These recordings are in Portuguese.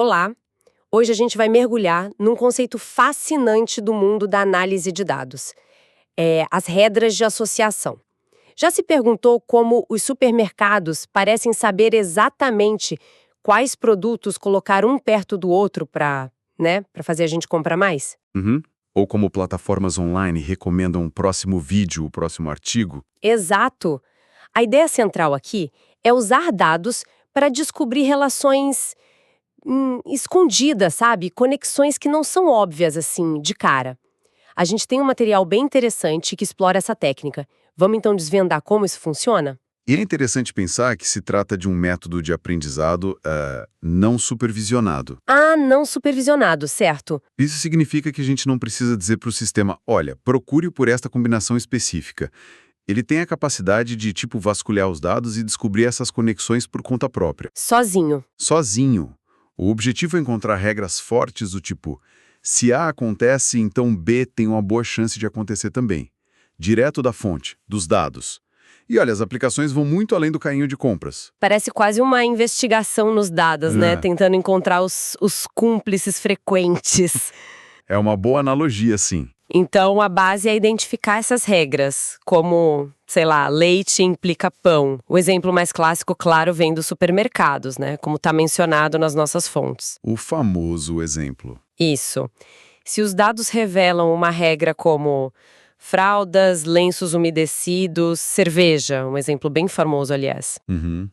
Olá! Hoje a gente vai mergulhar num conceito fascinante do mundo da análise de dados. As regras de associação. Já se perguntou como os supermercados parecem saber exatamente quais produtos colocar um perto do outro para fazer a gente comprar mais? Uhum. Ou como plataformas online recomendam o próximo vídeo, o próximo artigo. Exato! A ideia central aqui é usar dados para descobrir relações escondidas, sabe? Conexões que não são óbvias assim, de cara. A gente tem um material bem interessante que explora essa técnica. Vamos então desvendar como isso funciona? E é interessante pensar que se trata de um método de aprendizado não supervisionado. Ah, não supervisionado, certo? Isso significa que a gente não precisa dizer para o sistema, olha, procure por esta combinação específica. Ele tem a capacidade de, vasculhar os dados e descobrir essas conexões por conta própria. Sozinho. Sozinho. O objetivo é encontrar regras fortes do tipo, se A acontece, então B tem uma boa chance de acontecer também. Direto da fonte, dos dados. E olha, as aplicações vão muito além do carrinho de compras. Parece quase uma investigação nos dados, né? Tentando encontrar os cúmplices frequentes. É uma boa analogia, sim. Então, a base é identificar essas regras, como, sei lá, leite implica pão. O exemplo mais clássico, claro, vem dos supermercados, né? Como está mencionado nas nossas fontes. O famoso exemplo. Isso. Se os dados revelam uma regra como fraldas, lenços umedecidos, cerveja, um exemplo bem famoso, aliás.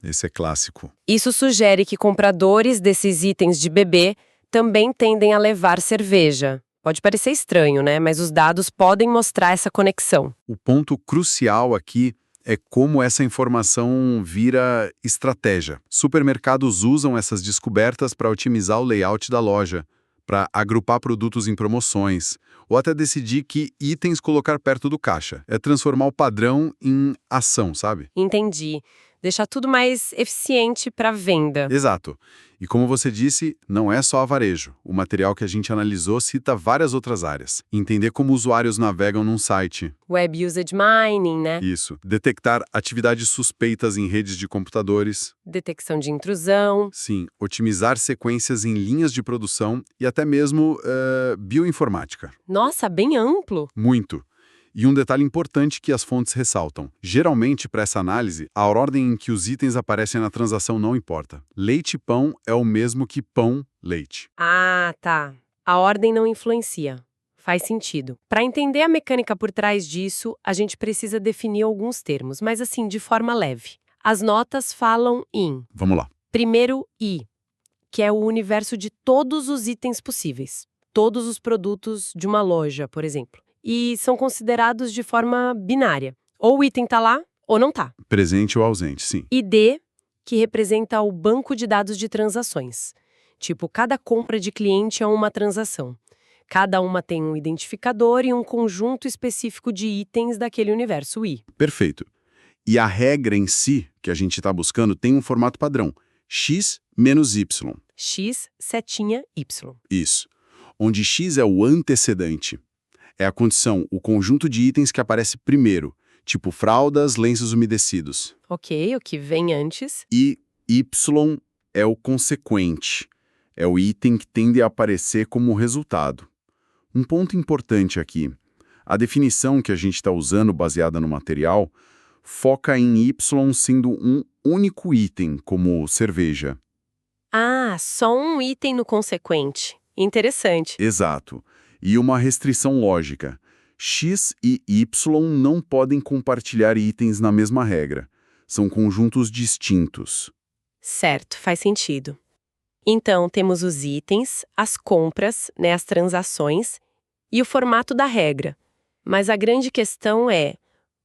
Esse é clássico. Isso sugere que compradores desses itens de bebê também tendem a levar cerveja. Pode parecer estranho, né? Mas os dados podem mostrar essa conexão. O ponto crucial aqui é como essa informação vira estratégia. Supermercados usam essas descobertas para otimizar o layout da loja, para agrupar produtos em promoções, ou até decidir que itens colocar perto do caixa. É transformar o padrão em ação, sabe? Entendi. Deixar tudo mais eficiente para venda. Exato. E como você disse, não é só varejo. O material que a gente analisou cita várias outras áreas. Entender como usuários navegam num site. Web Usage Mining, né? Isso. Detectar atividades suspeitas em redes de computadores. Detecção de intrusão. Sim. Otimizar sequências em linhas de produção e até mesmo bioinformática. Nossa, bem amplo. Muito. E um detalhe importante que as fontes ressaltam. Geralmente, para essa análise, a ordem em que os itens aparecem na transação não importa. Leite e pão é o mesmo que pão-leite. Ah, tá. A ordem não influencia. Faz sentido. Para entender a mecânica por trás disso, a gente precisa definir alguns termos, mas assim, de forma leve. As notas falam em, Vamos lá. primeiro, I, que é o universo de todos os itens possíveis. Todos os produtos de uma loja, por exemplo. E são considerados de forma binária. Ou o item tá lá, ou não tá. Presente ou ausente, sim. E D, que representa o banco de dados de transações. Tipo, cada compra de cliente é uma transação. Cada uma tem um identificador e um conjunto específico de itens daquele universo I. Perfeito. E a regra em si, que a gente está buscando, tem um formato padrão. X menos Y. X, setinha, Y. Isso. Onde X é o antecedente. É a condição, o conjunto de itens que aparece primeiro, tipo fraldas, lenços umedecidos. Ok, o que vem antes. E Y é o consequente. É o item que tende a aparecer como resultado. Um ponto importante aqui. A definição que a gente está usando, baseada no material, foca em Y sendo um único item, como cerveja. Ah, só um item no consequente. Interessante. Exato. E uma restrição lógica. X e Y não podem compartilhar itens na mesma regra. São conjuntos distintos. Certo, faz sentido. Então, temos os itens, as compras, as transações e o formato da regra. Mas a grande questão é,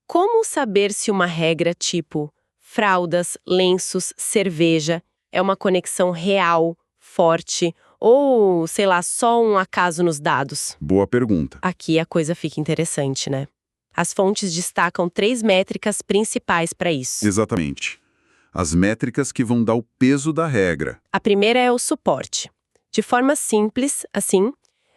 como saber se uma regra tipo fraldas, lenços, cerveja é uma conexão real, forte ou, sei lá, só um acaso nos dados? Boa pergunta. Aqui a coisa fica interessante, né? As fontes destacam 3 métricas principais para isso. Exatamente. As métricas que vão dar o peso da regra. A primeira é o suporte. De forma simples, assim,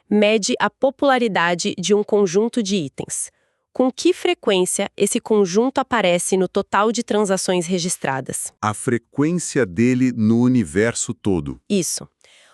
mede a popularidade de um conjunto de itens. Com que frequência esse conjunto aparece no total de transações registradas? A frequência dele no universo todo. Isso.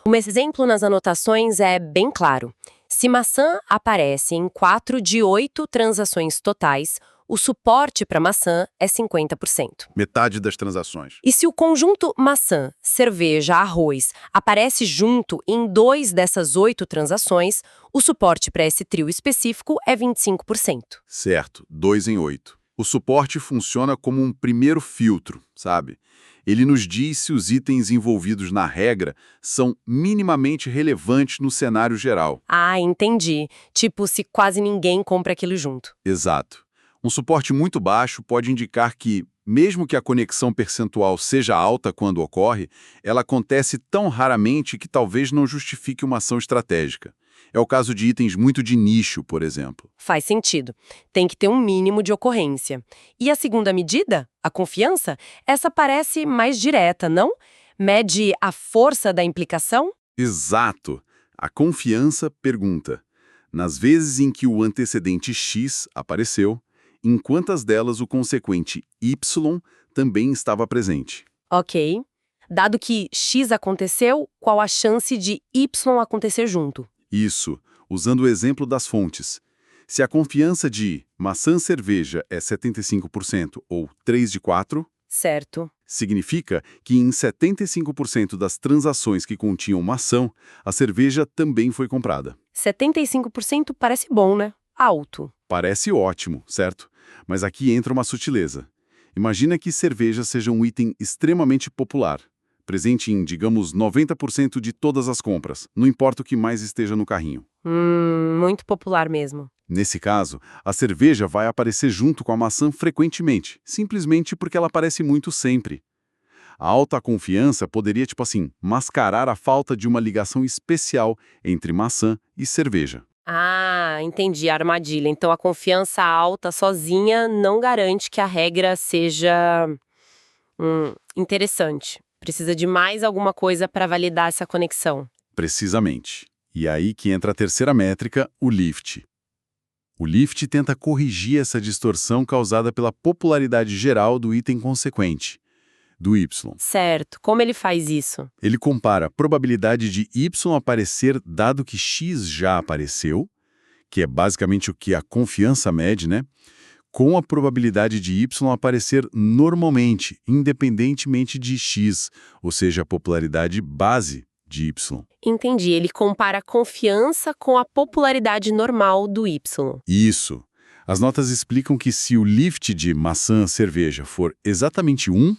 Um exemplo nas anotações é bem claro. Se maçã aparece em 4 de 8 transações totais, o suporte para maçã é 50%. Metade das transações. E se o conjunto maçã, cerveja, arroz aparece junto em 2 dessas 8 transações, o suporte para esse trio específico é 25%. Certo, 2 em 8. O suporte funciona como um primeiro filtro, sabe? Ele nos diz se os itens envolvidos na regra são minimamente relevantes no cenário geral. Ah, entendi. Tipo, se quase ninguém compra aquilo junto. Exato. Um suporte muito baixo pode indicar que, mesmo que a conexão percentual seja alta quando ocorre, ela acontece tão raramente que talvez não justifique uma ação estratégica. É o caso de itens muito de nicho, por exemplo. Faz sentido. Tem que ter um mínimo de ocorrência. E a segunda medida, a confiança, essa parece mais direta, não? Mede a força da implicação? Exato. A confiança pergunta: nas vezes em que o antecedente X apareceu, em quantas delas o consequente Y também estava presente? Ok. Dado que X aconteceu, qual a chance de Y acontecer junto? Isso, usando o exemplo das fontes. Se a confiança de maçã-cerveja é 75% ou 3 de 4, Certo. significa que em 75% das transações que continham maçã, a cerveja também foi comprada. 75% parece bom, né? Alto. Parece ótimo, certo? Mas aqui entra uma sutileza. Imagina que cerveja seja um item extremamente popular, presente em, digamos, 90% de todas as compras, não importa o que mais esteja no carrinho. Muito popular mesmo. Nesse caso, a cerveja vai aparecer junto com a maçã frequentemente, simplesmente porque ela aparece muito sempre. A alta confiança poderia, mascarar a falta de uma ligação especial entre maçã e cerveja. Ah, entendi a armadilha. Então a confiança alta sozinha não garante que a regra seja interessante. Precisa de mais alguma coisa para validar essa conexão. Precisamente. E aí que entra a terceira métrica, o lift. O lift tenta corrigir essa distorção causada pela popularidade geral do item consequente, do Y. Certo. Como ele faz isso? Ele compara a probabilidade de Y aparecer dado que X já apareceu, que é basicamente o que a confiança mede, né? Com a probabilidade de Y aparecer normalmente, independentemente de X, ou seja, a popularidade base de Y. Entendi. Ele compara a confiança com a popularidade normal do Y. Isso. As notas explicam que se o lift de maçã-cerveja for exatamente 1,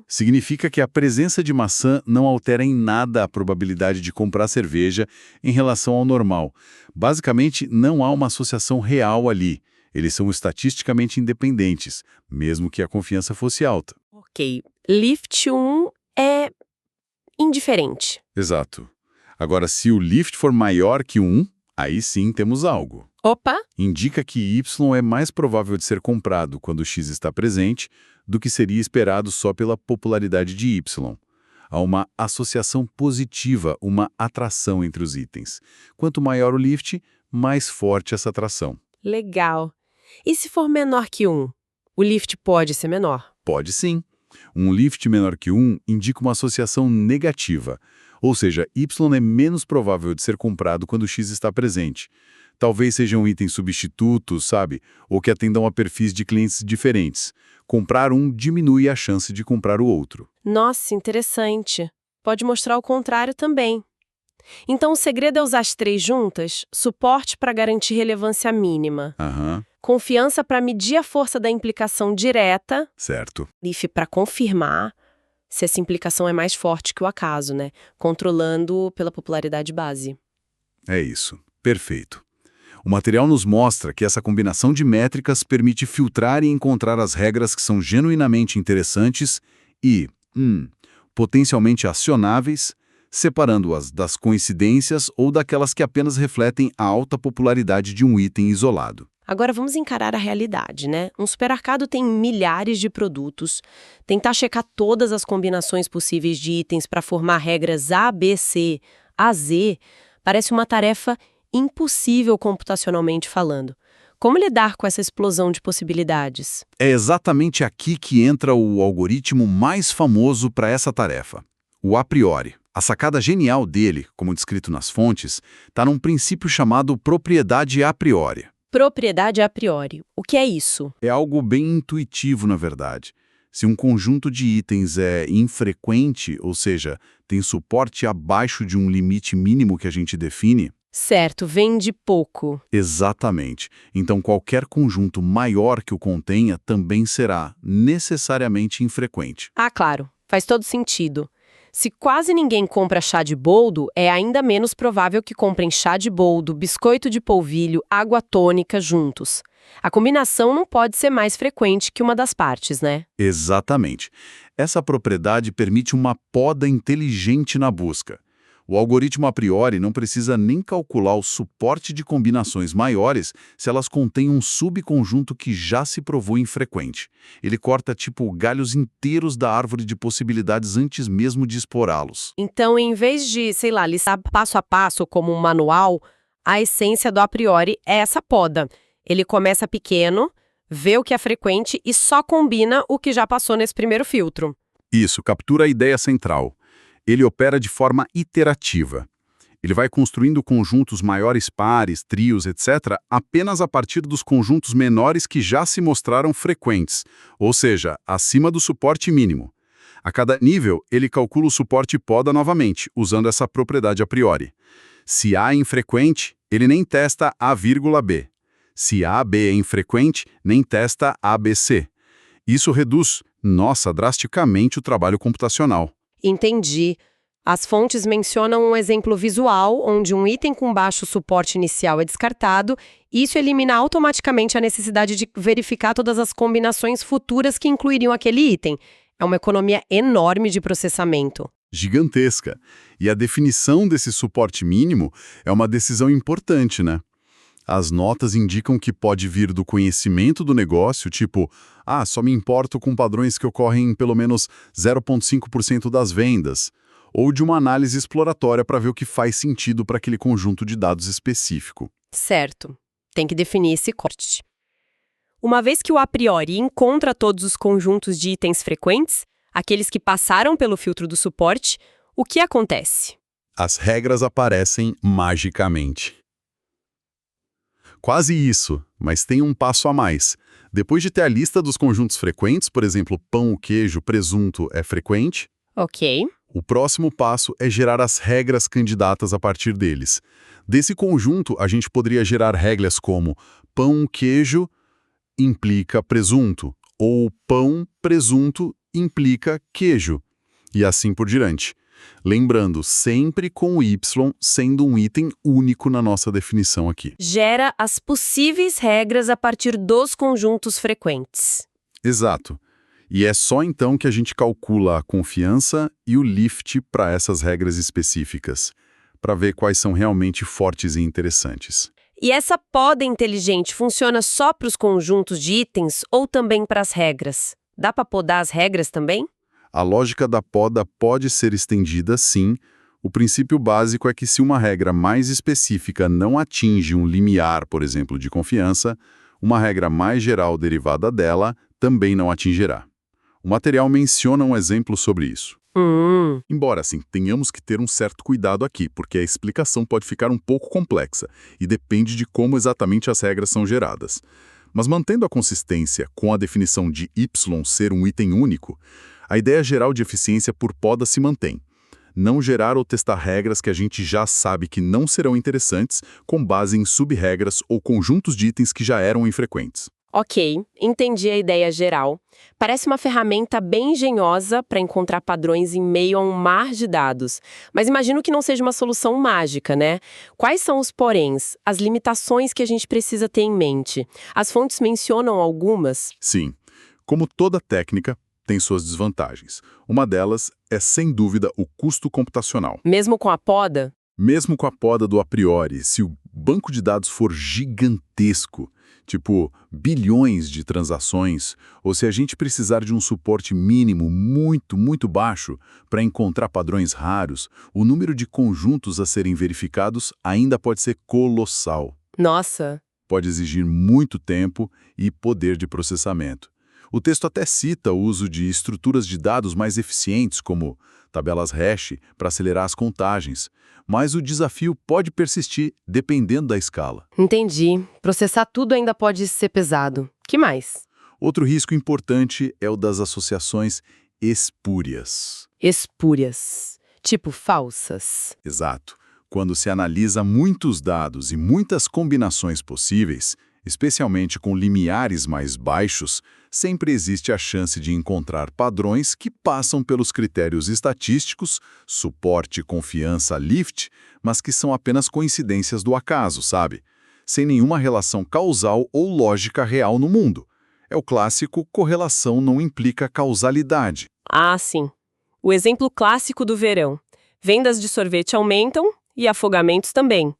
significa que a presença de maçã não altera em nada a probabilidade de comprar cerveja em relação ao normal. Basicamente, não há uma associação real ali. Eles são estatisticamente independentes, mesmo que a confiança fosse alta. Ok. Lift 1 é indiferente. Exato. Agora, se o lift for maior que 1, aí sim temos algo. Opa! Indica que Y é mais provável de ser comprado quando X está presente do que seria esperado só pela popularidade de Y. Há uma associação positiva, uma atração entre os itens. Quanto maior o lift, mais forte essa atração. Legal. E se for menor que 1? O lift pode ser menor? Pode sim. Um lift menor que 1 indica uma associação negativa, ou seja, Y é menos provável de ser comprado quando X está presente. Talvez sejam itens substitutos, sabe? Ou que atendam a perfis de clientes diferentes. Comprar um diminui a chance de comprar o outro. Nossa, interessante. Pode mostrar o contrário também. Então o segredo é usar as 3 juntas? Suporte para garantir relevância mínima. Confiança para medir a força da implicação direta. Certo. Lift para confirmar se essa implicação é mais forte que o acaso, né? Controlando pela popularidade base. É isso. Perfeito. O material nos mostra que essa combinação de métricas permite filtrar e encontrar as regras que são genuinamente interessantes e, potencialmente acionáveis, separando-as das coincidências ou daquelas que apenas refletem a alta popularidade de um item isolado. Agora vamos encarar a realidade, né? Um supermercado tem milhares de produtos. Tentar checar todas as combinações possíveis de itens para formar regras A, B, C, A, Z parece uma tarefa impossível computacionalmente falando. Como lidar com essa explosão de possibilidades? É exatamente aqui que entra o algoritmo mais famoso para essa tarefa, o a priori. A sacada genial dele, como descrito nas fontes, está num princípio chamado propriedade a priori. Propriedade a priori. O que é isso? É algo bem intuitivo, na verdade. Se um conjunto de itens é infrequente, ou seja, tem suporte abaixo de um limite mínimo que a gente define, Certo, vende pouco. exatamente. Então, qualquer conjunto maior que o contenha também será necessariamente infrequente. Ah, claro, faz todo sentido. Se quase ninguém compra chá de boldo, é ainda menos provável que comprem chá de boldo, biscoito de polvilho, água tônica juntos. A combinação não pode ser mais frequente que uma das partes, né? Exatamente. Essa propriedade permite uma poda inteligente na busca. O algoritmo a priori não precisa nem calcular o suporte de combinações maiores se elas contêm um subconjunto que já se provou infrequente. Ele corta tipo galhos inteiros da árvore de possibilidades antes mesmo de explorá-los. Então, em vez de, sei lá, listar passo a passo como um manual, a essência do a priori é essa poda. Ele começa pequeno, vê o que é frequente e só combina o que já passou nesse primeiro filtro. Isso, captura a ideia central. Ele opera de forma iterativa. Ele vai construindo conjuntos maiores pares, trios, etc., apenas a partir dos conjuntos menores que já se mostraram frequentes, ou seja, acima do suporte mínimo. A cada nível, ele calcula o suporte poda novamente, usando essa propriedade a priori. Se A é infrequente, ele nem testa A, B. Se AB é infrequente, nem testa ABC. Isso reduz, drasticamente o trabalho computacional. Entendi. As fontes mencionam um exemplo visual onde um item com baixo suporte inicial é descartado, e isso elimina automaticamente a necessidade de verificar todas as combinações futuras que incluiriam aquele item. É uma economia enorme de processamento. Gigantesca. E a definição desse suporte mínimo é uma decisão importante, né? As notas indicam que pode vir do conhecimento do negócio, tipo, só me importo com padrões que ocorrem em pelo menos 0,5% das vendas, ou de uma análise exploratória para ver o que faz sentido para aquele conjunto de dados específico. Certo. Tem que definir esse corte. Uma vez que o a priori encontra todos os conjuntos de itens frequentes, aqueles que passaram pelo filtro do suporte, o que acontece? As regras aparecem magicamente. Quase isso, mas tem um passo a mais. Depois de ter a lista dos conjuntos frequentes, por exemplo, pão, queijo, presunto é frequente, Ok. o próximo passo é gerar as regras candidatas a partir deles. Desse conjunto, a gente poderia gerar regras como pão, queijo implica presunto, ou pão, presunto implica queijo, e assim por diante. Lembrando, sempre com o Y sendo um item único na nossa definição aqui. Gera as possíveis regras a partir dos conjuntos frequentes. Exato. E é só então que a gente calcula a confiança e o lift para essas regras específicas, para ver quais são realmente fortes e interessantes. E essa poda inteligente funciona só para os conjuntos de itens ou também para as regras? Dá para podar as regras também? A lógica da poda pode ser estendida, sim. O princípio básico é que se uma regra mais específica não atinge um limiar, por exemplo, de confiança, uma regra mais geral derivada dela também não atingirá. O material menciona um exemplo sobre isso. Embora, assim, tenhamos que ter um certo cuidado aqui, porque a explicação pode ficar um pouco complexa e depende de como exatamente as regras são geradas. Mas mantendo a consistência com a definição de Y ser um item único, a ideia geral de eficiência por poda se mantém. Não gerar ou testar regras que a gente já sabe que não serão interessantes com base em sub-regras ou conjuntos de itens que já eram infrequentes. Ok, entendi a ideia geral. Parece uma ferramenta bem engenhosa para encontrar padrões em meio a um mar de dados. Mas imagino que não seja uma solução mágica, né? Quais são os poréns, as limitações que a gente precisa ter em mente? As fontes mencionam algumas? Sim, como toda técnica, tem suas desvantagens. Uma delas é, sem dúvida, o custo computacional. Mesmo com a poda? Mesmo com a poda do a priori, se o banco de dados for gigantesco, tipo bilhões de transações, ou se a gente precisar de um suporte mínimo muito, muito baixo para encontrar padrões raros, o número de conjuntos a serem verificados ainda pode ser colossal. Nossa! Pode exigir muito tempo e poder de processamento. O texto até cita o uso de estruturas de dados mais eficientes, como tabelas hash, para acelerar as contagens, mas o desafio pode persistir dependendo da escala. Entendi. Processar tudo ainda pode ser pesado. Que mais? Outro risco importante é o das associações espúrias. Espúrias. Tipo falsas. Exato. Quando se analisa muitos dados e muitas combinações possíveis, especialmente com limiares mais baixos, sempre existe a chance de encontrar padrões que passam pelos critérios estatísticos, suporte, confiança, lift, mas que são apenas coincidências do acaso, sabe? Sem nenhuma relação causal ou lógica real no mundo. É o clássico correlação não implica causalidade. Ah, sim. O exemplo clássico do verão. Vendas de sorvete aumentam e afogamentos também.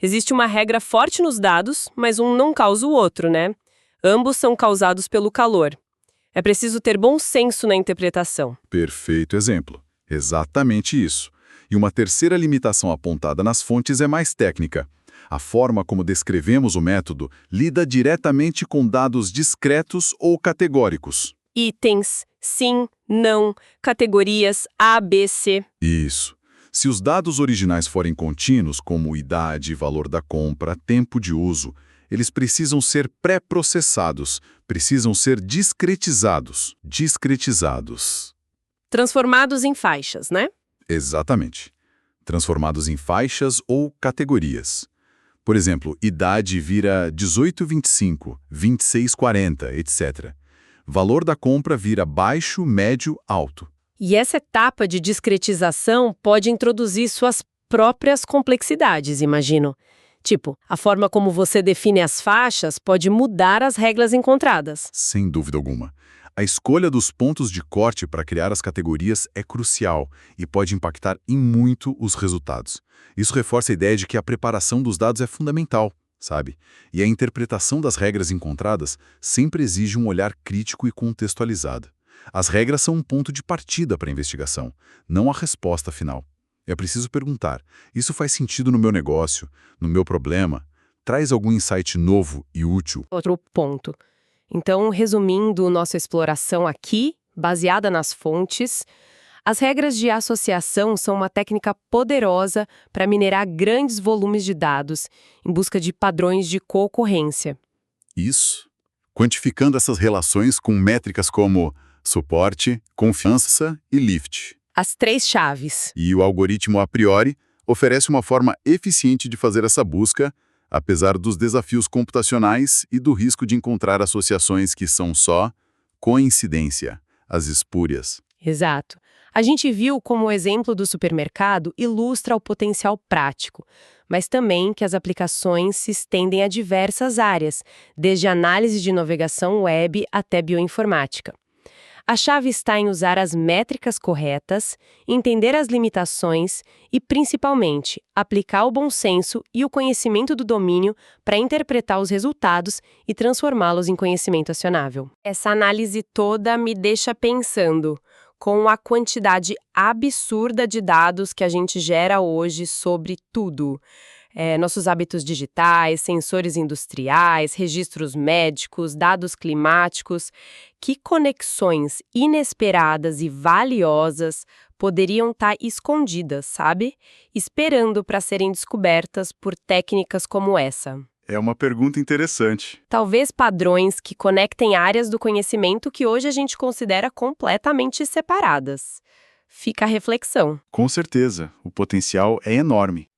Existe uma regra forte nos dados, mas um não causa o outro, né? Ambos são causados pelo calor. É preciso ter bom senso na interpretação. Perfeito exemplo. Exatamente isso. E uma terceira limitação apontada nas fontes é mais técnica. A forma como descrevemos o método lida diretamente com dados discretos ou categóricos. Itens, sim, não, categorias A, B, C. Isso. Se os dados originais forem contínuos, como idade, valor da compra, tempo de uso, eles precisam ser pré-processados, precisam ser discretizados. Transformados em faixas, né? Exatamente. Transformados em faixas ou categorias. Por exemplo, idade vira 18-25, 26-40, etc. Valor da compra vira baixo, médio, alto. E essa etapa de discretização pode introduzir suas próprias complexidades, imagino. Tipo, a forma como você define as faixas pode mudar as regras encontradas. Sem dúvida alguma. A escolha dos pontos de corte para criar as categorias é crucial e pode impactar em muito os resultados. Isso reforça a ideia de que a preparação dos dados é fundamental, sabe? E a interpretação das regras encontradas sempre exige um olhar crítico e contextualizado. As regras são um ponto de partida para a investigação, não a resposta final. É preciso perguntar, isso faz sentido no meu negócio, no meu problema? Traz algum insight novo e útil? Outro ponto. Então, resumindo nossa exploração aqui, baseada nas fontes, as regras de associação são uma técnica poderosa para minerar grandes volumes de dados em busca de padrões de concorrência. Isso. Quantificando essas relações com métricas como suporte, confiança e lift. As três chaves. E o algoritmo a priori oferece uma forma eficiente de fazer essa busca, apesar dos desafios computacionais e do risco de encontrar associações que são só coincidência, as espúrias. Exato. A gente viu como o exemplo do supermercado ilustra o potencial prático, mas também que as aplicações se estendem a diversas áreas, desde análise de navegação web até bioinformática. A chave está em usar as métricas corretas, entender as limitações e, principalmente, aplicar o bom senso e o conhecimento do domínio para interpretar os resultados e transformá-los em conhecimento acionável. Essa análise toda me deixa pensando, com a quantidade absurda de dados que a gente gera hoje sobre tudo. Nossos hábitos digitais, sensores industriais, registros médicos, dados climáticos. Que conexões inesperadas e valiosas poderiam estar escondidas, sabe? Esperando para serem descobertas por técnicas como essa. É uma pergunta interessante. Talvez padrões que conectem áreas do conhecimento que hoje a gente considera completamente separadas. Fica a reflexão. Com certeza, o potencial é enorme.